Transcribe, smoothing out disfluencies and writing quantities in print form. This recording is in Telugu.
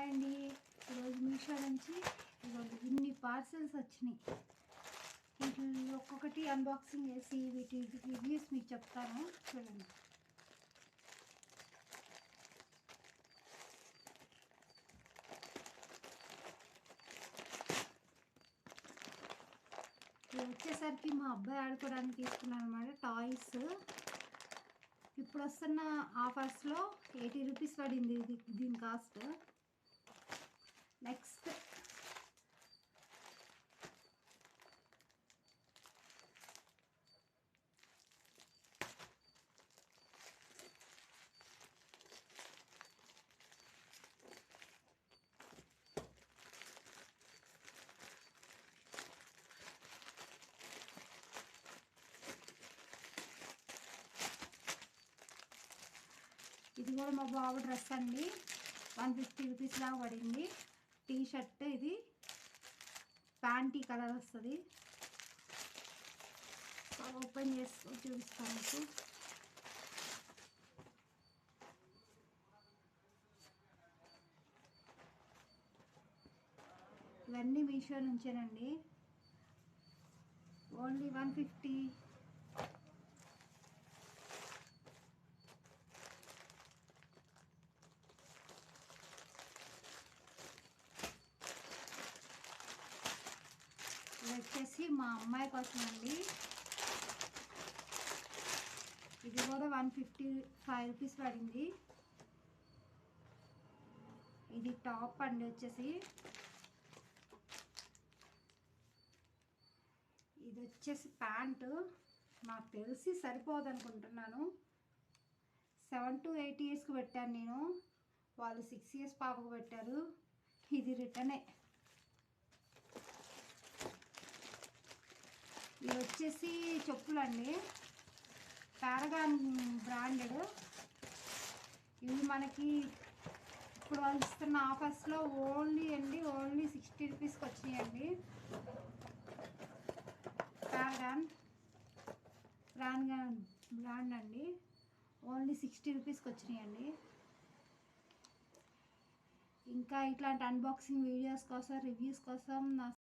హాయ్ అండి. ఈరోజు మీషో నుంచి ఇదిగోండి ఇన్ని పార్సెల్స్ వచ్చినాయి. వీటిల్లో ఒక్కొక్కటి అన్బాక్సింగ్ చేసి వీటి రివ్యూస్ మీకు చెప్తాను, చూడండి. ఇది వచ్చేసరికి మా అబ్బాయి ఆడుకోవడానికి తీసుకున్నాను అనమాట, టాయ్స్. ఇప్పుడు వస్తున్న ఆఫర్స్లో 80 రూపీస్ పడింది దీని కాస్ట్. నెక్స్ట్ ఇది కూడా మా బాబు డ్రెస్ అండి, 150 రూపీస్ దాకా పడింది. టీ షర్ట్, ఇది ప్యాంటీ కలర్ వస్తుంది. ఓపెన్ చేసుకొని చూపిస్తాను మీకు. ఇవన్నీ మీషో నుంచేనండి, ఓన్లీ 150. ఇది వచ్చేసి మా అమ్మాయి కోసం అండి. ఇది కూడా 155 రూపీస్ పడింది. ఇది టాప్ అండి వచ్చేసి. ఇది వచ్చేసి ప్యాంటు. నాకు తెలిసి సరిపోదు అనుకుంటున్నాను. 7 to 8 ఇయర్స్కి పెట్టాను నేను, వాళ్ళు 6 ఇయర్స్ పాపకు పెట్టారు. ఇది రిటర్నే. ఇవి వచ్చేసి చెప్పులండి, పారగాన్ బ్రాండెడ్. ఇవి మనకి ఇప్పుడు వాళ్ళు ఇస్తున్న ఆఫర్స్లో ఓన్లీ 60 రూపీస్కి వచ్చినాయండి. బ్రాండ్ అండి, ఓన్లీ 60 రూపీస్కి వచ్చినాయండి. ఇంకా ఇట్లాంటి అన్బాక్సింగ్ వీడియోస్ కోసం, రివ్యూస్ కోసం నా